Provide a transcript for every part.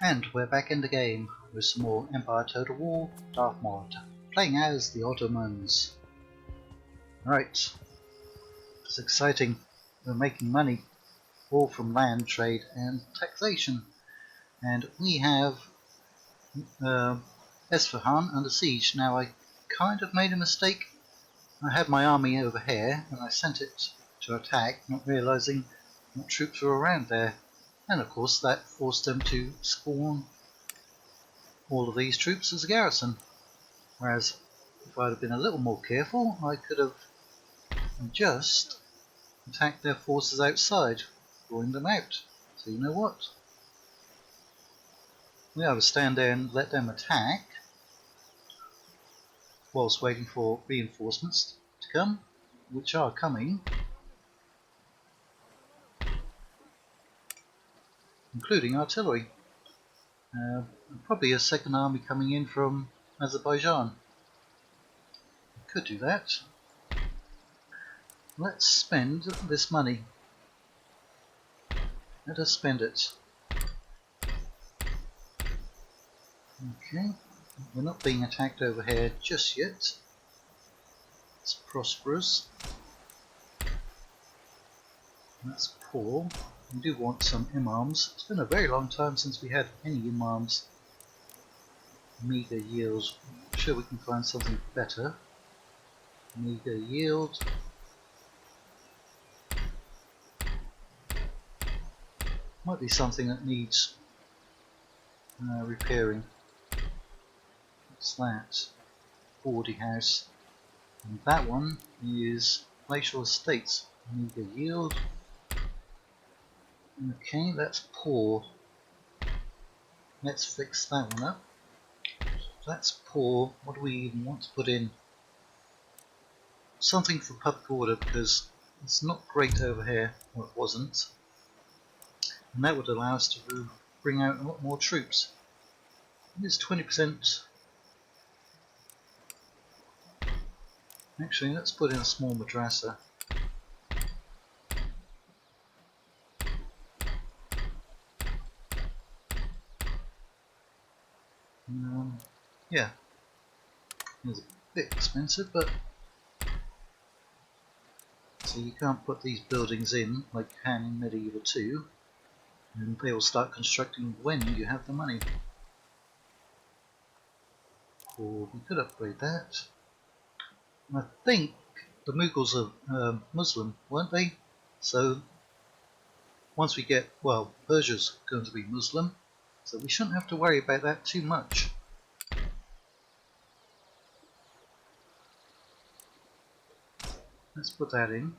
And we're back in the game with some more Empire Total War Darthmod, playing as the Ottomans. Right, it's exciting. We're making money, all from land trade and taxation. And we have Esfahan under siege. Now I kind of made a mistake. I had my army over here and I sent it to attack, not realising what troops were around there. And of course that forced them to spawn all of these troops as a garrison. Whereas if I'd have been a little more careful, I could have just attacked their forces outside, drawing them out. So you know what? We either stand there and let them attack whilst waiting for reinforcements to come, which are coming, including artillery. Probably a second army coming in from Azerbaijan. Could do that. Let's spend this money. Let us spend it. Okay, we're not being attacked over here just yet. It's prosperous. That's poor. We do want some imams. It's been a very long time since we had any imams. Meager yields. I'm sure we can find something better. Meager yield. Might be something that needs repairing. What's that? Boarding house. And that one is Glacial Estates. Meager yield. Okay, that's poor. Let's fix that one up. That's poor. What do we even want to put in? Something for public order, because it's not great over here. Well, it wasn't. And that would allow us to bring out a lot more troops. It's 20%. Actually, let's put in a small madrasa. Yeah, it's a bit expensive, but so you can't put these buildings in like you can in Medieval 2, and they will start constructing when you have the money. Or we could upgrade that. I think the Mughals are Muslim, weren't they? So once we get, well, Persia's going to be Muslim, so we shouldn't have to worry about that too much. Let's put that in.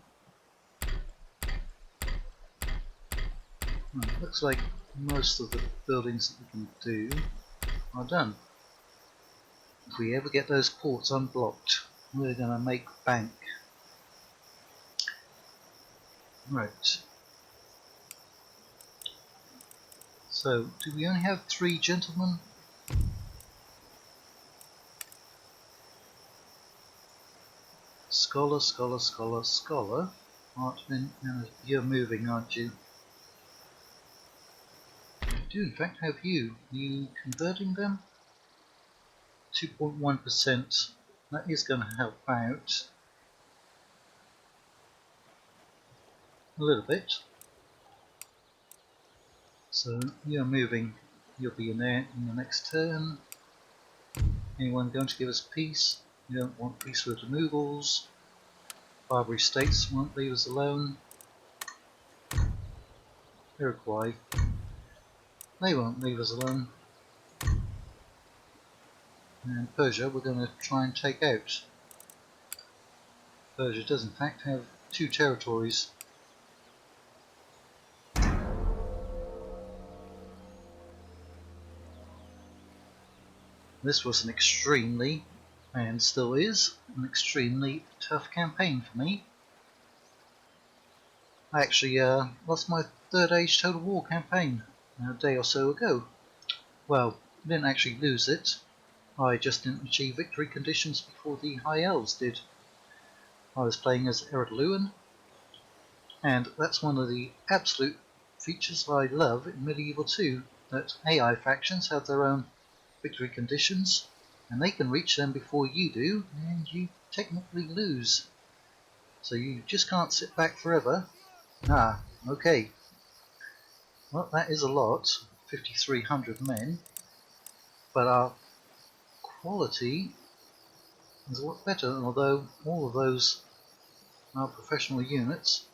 Looks like most of the buildings that we can do are done. If we ever get those ports unblocked, we're going to make bank. Right. So, do we only have 3 gentlemen? Scholar, scholar, scholar, scholar. Artman, you're moving, aren't you? I do in fact have you. Are you converting them? 2.1%. That is going to help out a little bit. So you're moving. You'll be in there in the next turn. Anyone going to give us peace? You don't want peace with the Mughals. Barbary states won't leave us alone. Iroquois, they won't leave us alone. And Persia we're going to try and take out. Persia does in fact have 2 territories. This was an extremely, and still is, an extremely tough campaign for me. I actually lost my 3rd Age Total War campaign a day or so ago. Well, I didn't actually lose it. I just didn't achieve victory conditions before the High Elves did. I was playing as Eredluan, and that's one of the absolute features I love in Medieval 2. that AI factions have their own victory conditions, and they can reach them before you do, and you technically lose. So you just can't sit back forever. Ah, okay. Well, that is a lot, 5,300 men, but our quality is a lot better, although all of those are professional units,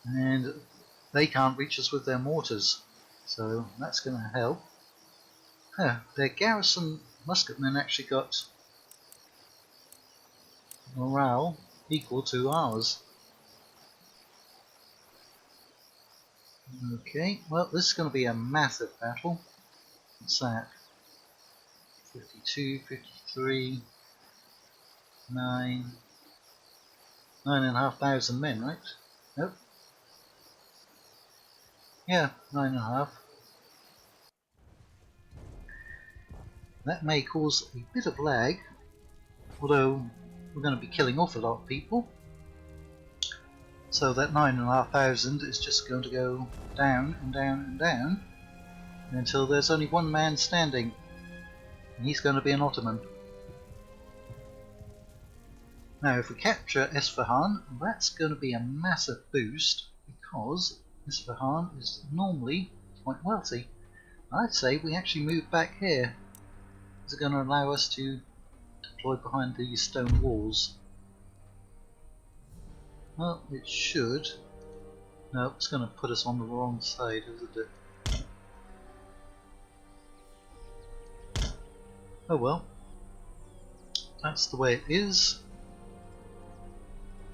and they can't reach us with their mortars, so that's going to help. Their garrison musketmen actually got morale equal to ours. Okay, well, this is going to be a massive battle. What's that? 52, 53, 9,500 men, right? Nope. Yeah, 9.5. That may cause a bit of lag, although we're going to be killing off a lot of people. So that 9,500 is just going to go down and down and down until there's only one man standing, and he's going to be an Ottoman. Now if we capture Esfahan, that's going to be a massive boost, because Esfahan is normally quite wealthy. I'd say we actually move back here. It's going to allow us to deploy behind these stone walls. Well, it should. No, it's going to put us on the wrong side, isn't it? Oh well. That's the way it is.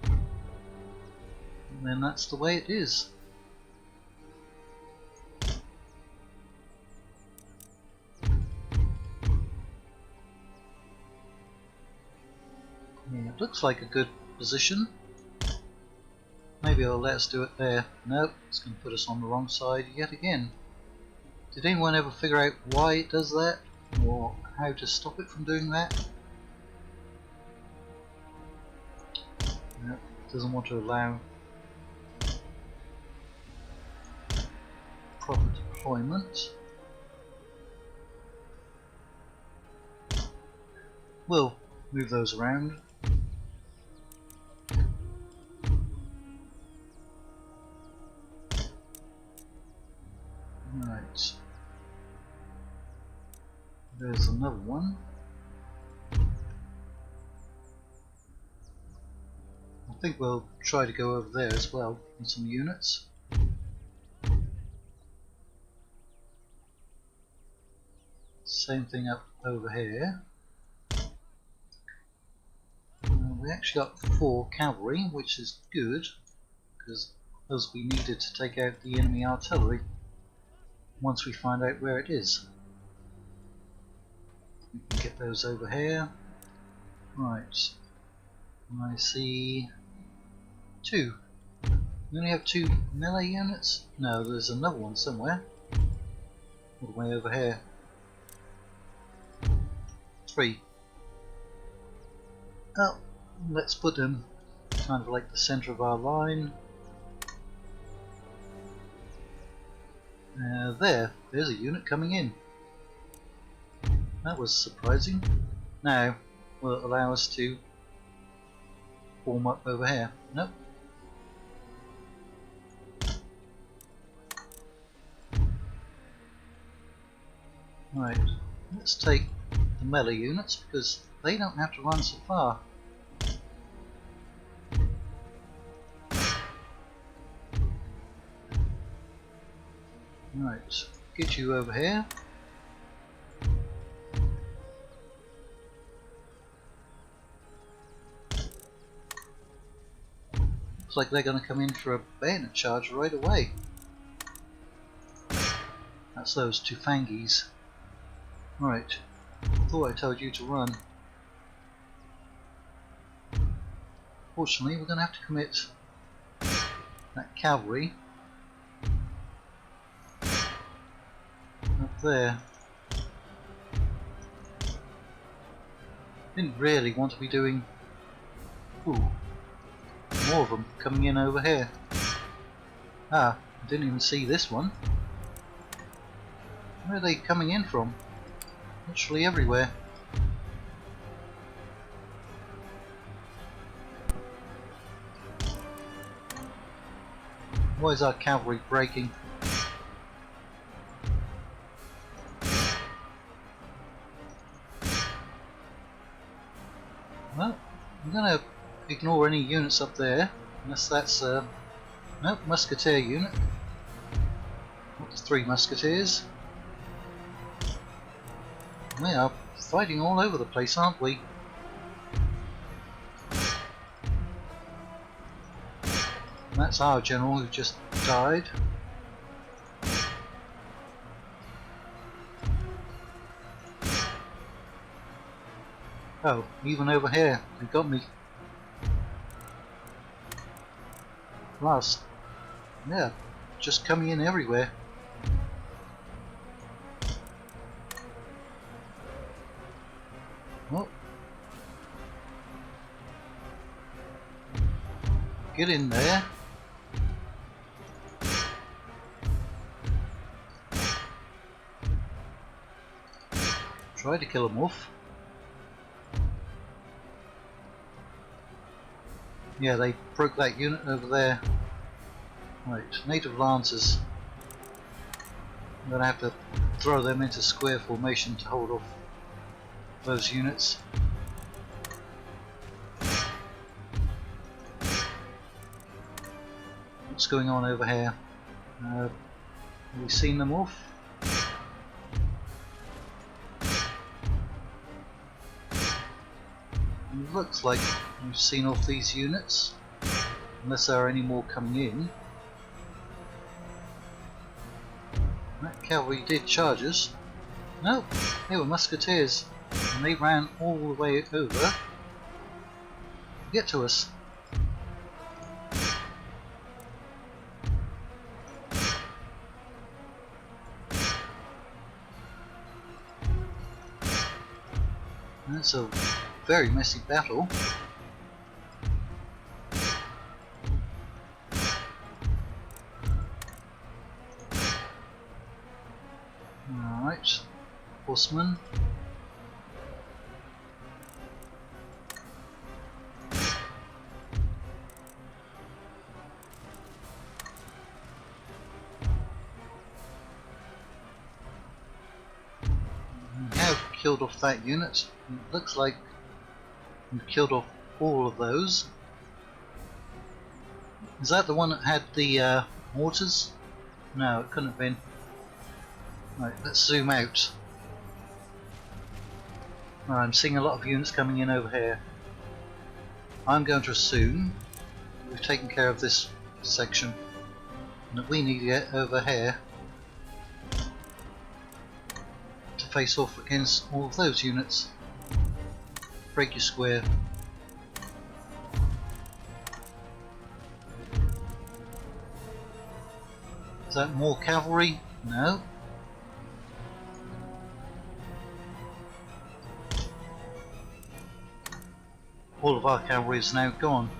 And then that's the way it is. Yeah, it looks like a good position. Maybe it'll let us do it there. Nope, it's going to put us on the wrong side yet again. Did anyone ever figure out why it does that? Or how to stop it from doing that? Nope, it doesn't want to allow proper deployment. We'll move those around. Right. There's another one. I think we'll try to go over there as well with some units. Same thing up over here. We actually got 4 cavalry, which is good, because those we needed to take out the enemy artillery once we find out where it is. We can get those over here. Right. I see 2. We only have 2 melee units? No, there's another one somewhere. All the way over here. 3. Oh, let's put them kind of like the center of our line. There's a unit coming in. That was surprising. Now, will it allow us to form up over here? Nope. Right, let's take the melee units because they don't have to run so far. Right, get you over here. Looks like they're going to come in for a bayonet charge right away. That's those Tufangis. Right, thought I told you to run. Fortunately, we're going to have to commit that cavalry up there. Didn't really want to be doing more of them coming in over here. Ah, I didn't even see this one. Where are they coming in from? Literally everywhere. Why is our cavalry breaking? Well, I'm going to ignore any units up there, unless that's nope, musketeer unit. Not the 3 musketeers. We are fighting all over the place, aren't we? That's our general who just died. Oh, even over here, they got me. Last. Yeah, just coming in everywhere. Oh. Get in there. Try to kill them off. Yeah, they broke that unit over there. Right, native lancers. I'm going to have to throw them into square formation to hold off those units. What's going on over here? Have we seen them off? It looks like we've seen off these units, unless there are any more coming in. That cavalry did charge us. No, they were musketeers, and they ran all the way over to get to us. That's a very messy battle. Alright, horsemen. We have killed off that unit. It looks like we've killed off all of those. Is that the one that had the mortars? No, it couldn't have been. Right, let's zoom out. I'm seeing a lot of units coming in over here. I'm going to assume we've taken care of this section and that we need to get over here to face off against all of those units. Break your square. Is that more cavalry? No. All of our cavalry is now gone.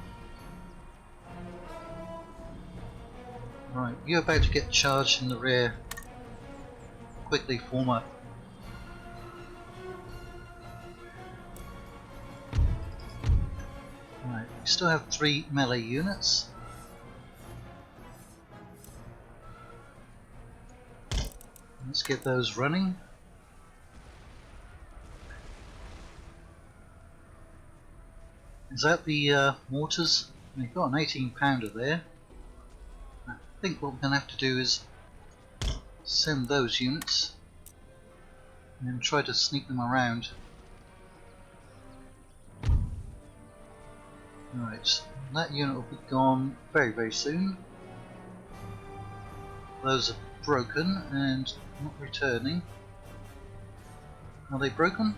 Right, you're about to get charged in the rear. Quickly form up. Right, we still have 3 melee units. Let's get those running. Is that the mortars? We've got an 18-pounder there. I think what we're going to have to do is send those units and then try to sneak them around. Right, that unit will be gone very, very soon. Those are broken and not returning. Are they broken?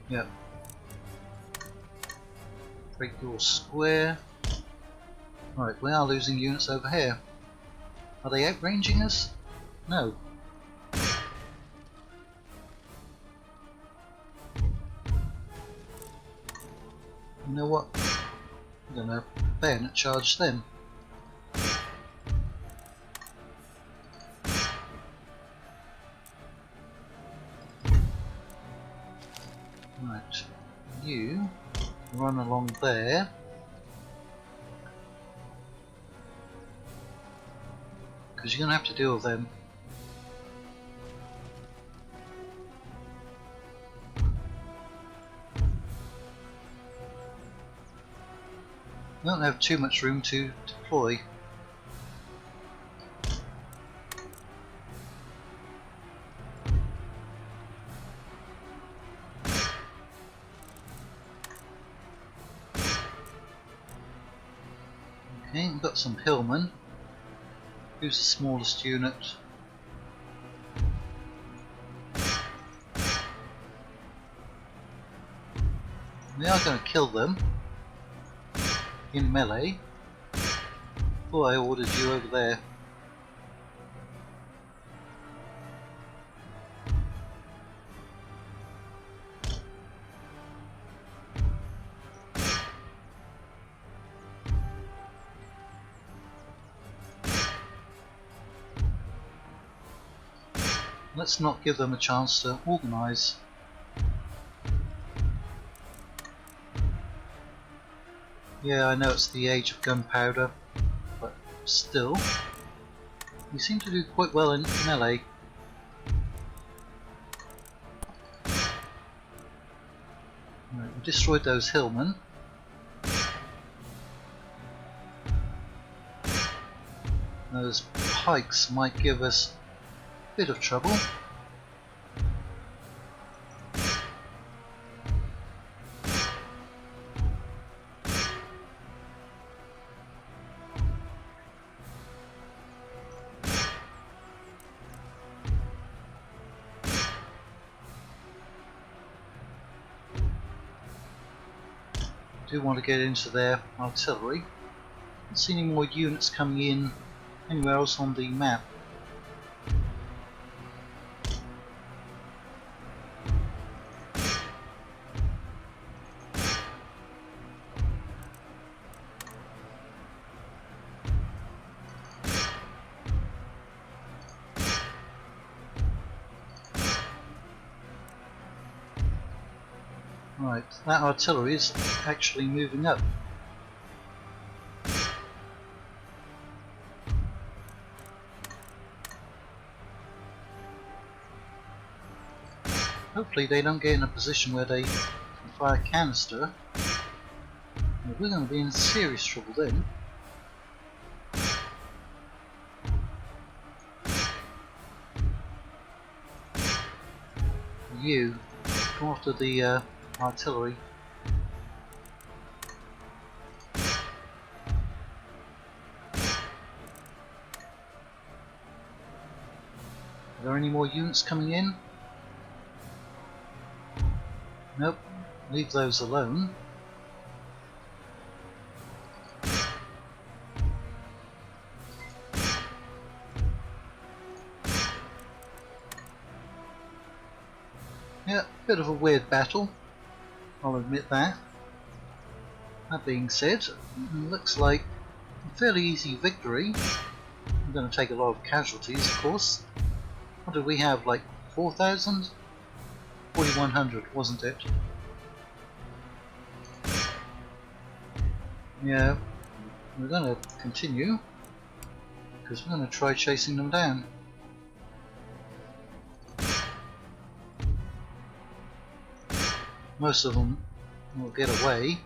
Yep. Break your square. Right, we are losing units over here. Are they outranging us? No. You know what? I'm gonna bayonet charge them. Right, you run along there. Because you're going to have to deal with them. You don't have too much room to deploy. Okay, we've got some hillmen. Who's the smallest unit? We are going to kill them in melee. Oh, I ordered you over there. Let's not give them a chance to organise. Yeah, I know it's the age of gunpowder, but still, we seem to do quite well in melee. Right, we destroyed those hillmen. Those pikes might give us a bit of trouble. Do want to get into their artillery. Don't see any more units coming in anywhere else on the map. Right, that artillery is actually moving up. Hopefully they don't get in a position where they can fire a canister. We're going to be in serious trouble then. You go after the artillery. Are there any more units coming in? Nope, leave those alone. Yeah, bit of a weird battle, I'll admit that. That being said, it looks like a fairly easy victory. I'm going to take a lot of casualties, of course. What did we have, like 4,000? 4,100, wasn't it? Yeah, we're going to continue, because we're going to try chasing them down. Most of them will get away.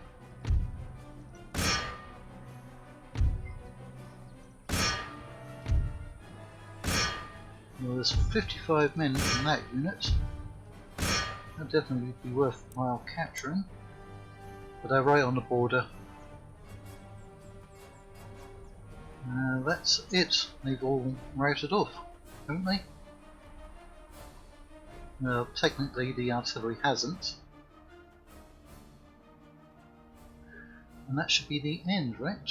Well, there's 55 men in that unit. That'd definitely be worthwhile capturing. But they're right on the border. That's it. They've all routed off, haven't they? Well, technically the artillery hasn't. And that should be the end, right?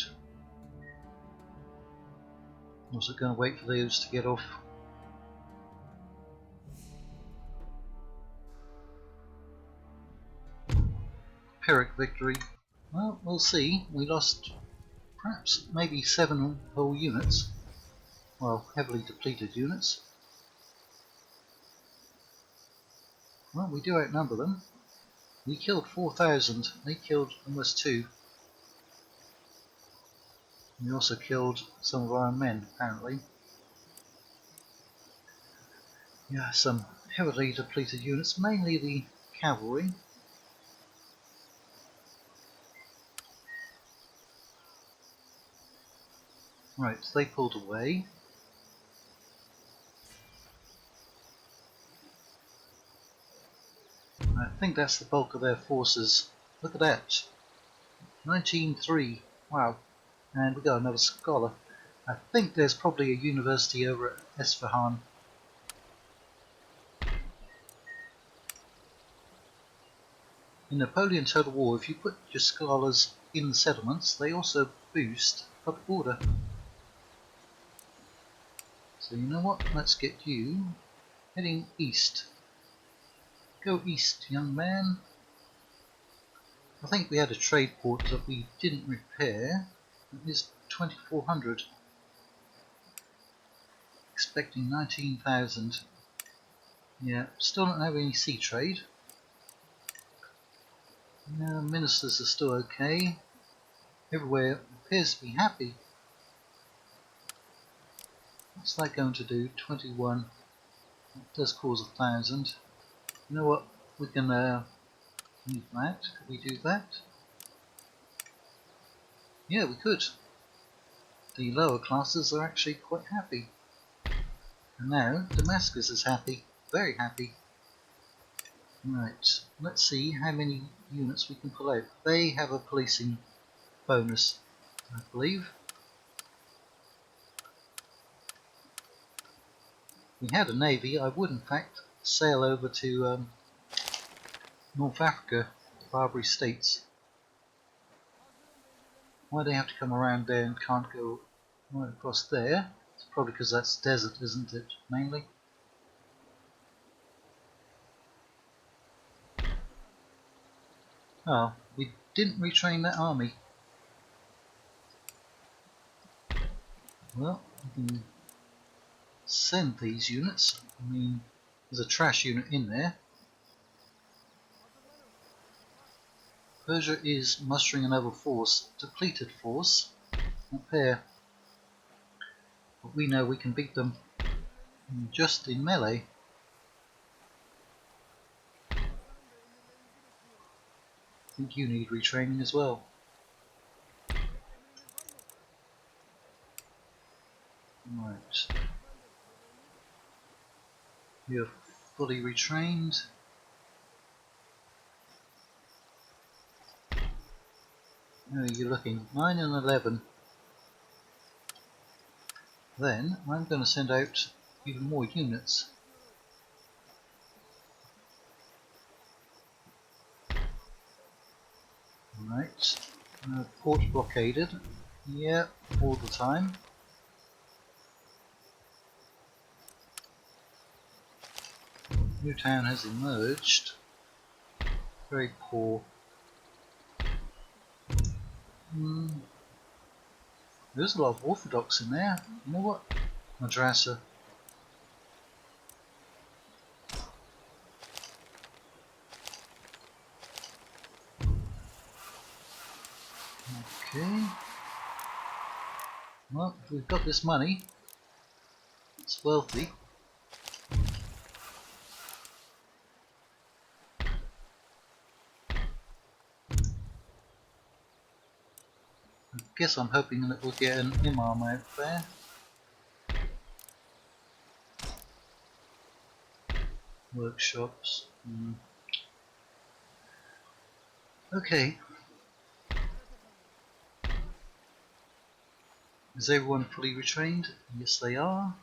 Or was it going to wait for those to get off? Pyrrhic victory. Well, we'll see. We lost perhaps maybe 7 whole units. Well, heavily depleted units. Well, we do outnumber them. We killed 4,000. They killed almost 2. We also killed some of our own men, apparently. Yeah, some heavily depleted units, mainly the cavalry. Right, they pulled away. I think that's the bulk of their forces. Look at that. 19-3. Wow. And we got another scholar. I think there's probably a university over at Esfahan. In Napoleon Total War, if you put your scholars in the settlements, they also boost public order. So you know what? Let's get you heading east. Go east, young man. I think we had a trade port that we didn't repair. It is 2,400. Expecting 19,000. Yeah, still don't have any sea trade. No, ministers are still okay. Everywhere appears to be happy. What's that going to do? 21. It does cause 1,000. You know what? We can leave that. Could we do that? Yeah, we could. The lower classes are actually quite happy. And now Damascus is happy. Very happy. Right, let's see how many units we can pull out. They have a policing bonus, I believe. If we had a navy, I would in fact sail over to North Africa, the Barbary States. Why do they have to come around there and can't go right across there? It's probably because that's desert, isn't it, mainly? Oh, we didn't retrain that army. Well, we can send these units. I mean, there's a trash unit in there. Persia is mustering another force, depleted force, up here. But we know we can beat them just in melee. I think you need retraining as well. Right. You're fully retrained. Oh, you're looking 9 and 11. Then I'm going to send out even more units. Right. Port blockaded. Yeah, all the time. New town has emerged. Very poor. There's a lot of Orthodox in there. You know what? Madrasa. Okay. Well, if we've got this money, it's wealthy. I guess I'm hoping that we'll get an imam out there. Workshops. Okay. Is everyone fully retrained? Yes, they are.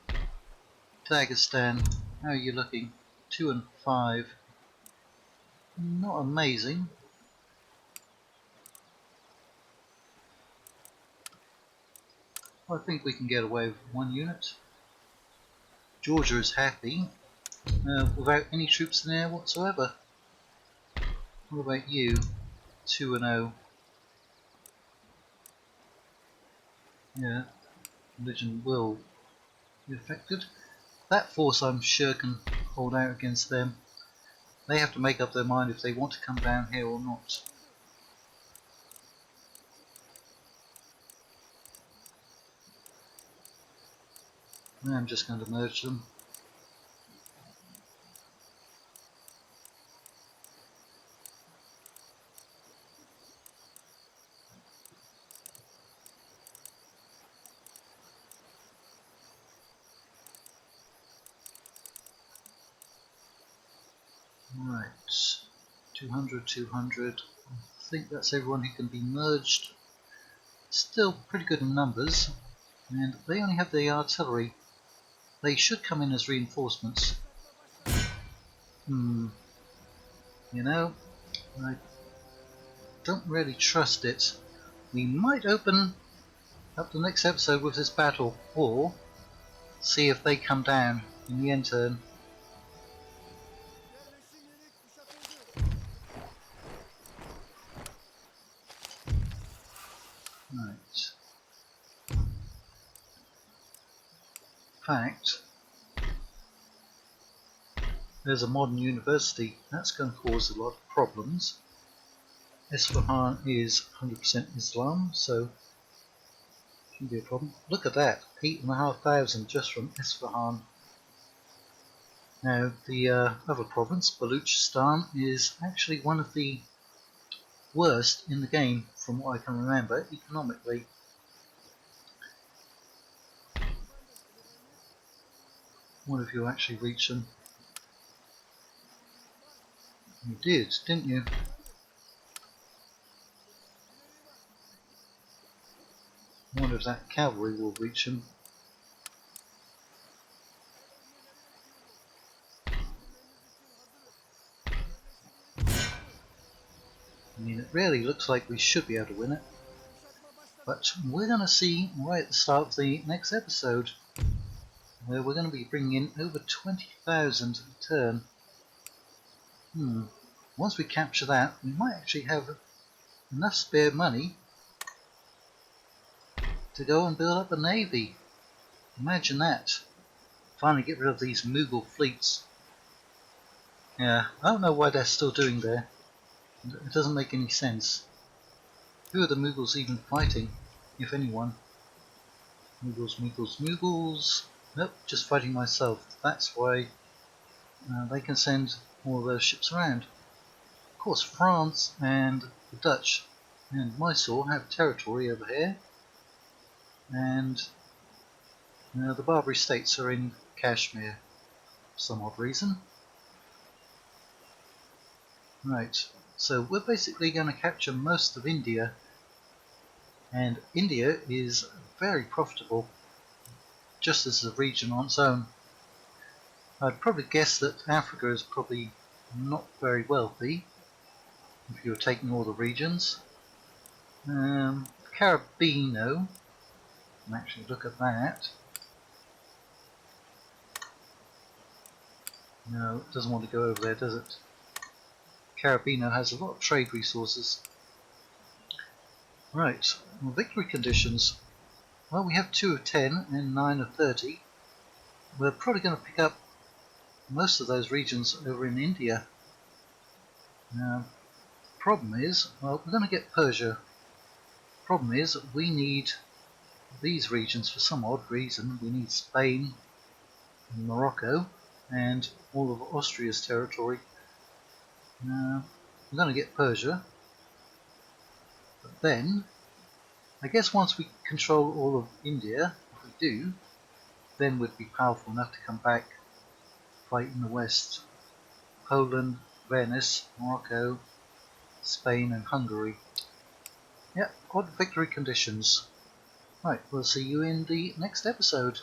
Dagestan, how are you looking? 2 and 5. Not amazing. I think we can get away with 1 unit. Georgia is happy, without any troops in there whatsoever. What about you? 2 and 0. Yeah, religion will be affected. That force I'm sure can hold out against them. They have to make up their mind if they want to come down here or not. I'm just going to merge them. Right, 200, 200. I think that's everyone who can be merged. Still pretty good in numbers, and they only have the artillery. They should come in as reinforcements. You know, I don't really trust it. We might open up the next episode with this battle, or see if they come down in the end turn. Right. In fact, there's a modern university. That's going to cause a lot of problems. Esfahan is 100% Islam, so shouldn't be a problem. Look at that, 8,500 just from Esfahan. Now, the other province, Baluchistan, is actually one of the worst in the game, from what I can remember, economically. One of you actually reached them. You did, didn't you? I wonder if that cavalry will reach them. I mean, it really looks like we should be able to win it. But we're going to see right at the start of the next episode, where we're going to be bringing in over 20,000 a turn. Once we capture that, we might actually have enough spare money to go and build up a navy. Imagine that. Finally get rid of these Mughal fleets. Yeah, I don't know why they're still doing there. It doesn't make any sense. Who are the Mughals even fighting, if anyone? Mughals. Nope, just fighting myself. That's why they can send all those ships around. Of course, France and the Dutch and Mysore have territory over here, and the Barbary states are in Kashmir for some odd reason. Right, so we're basically going to capture most of India, and India is very profitable, just as a region on its own. I'd probably guess that Africa is probably not very wealthy, if you're taking all the regions. Carabino, and actually look at that. No, it doesn't want to go over there, does it? Carabino has a lot of trade resources. Right, well, victory conditions. Well, we have 2 of 10 and 9 of 30. We're probably going to pick up most of those regions over in India. Problem is, well, we're going to get Persia. Problem is, we need these regions for some odd reason. We need Spain and Morocco and all of Austria's territory. We're going to get Persia. But then, I guess once we control all of India, if we do, then we'd be powerful enough to come back, fight in the west. Poland, Venice, Morocco, Spain and Hungary. Yeah, odd victory conditions. Right, we'll see you in the next episode.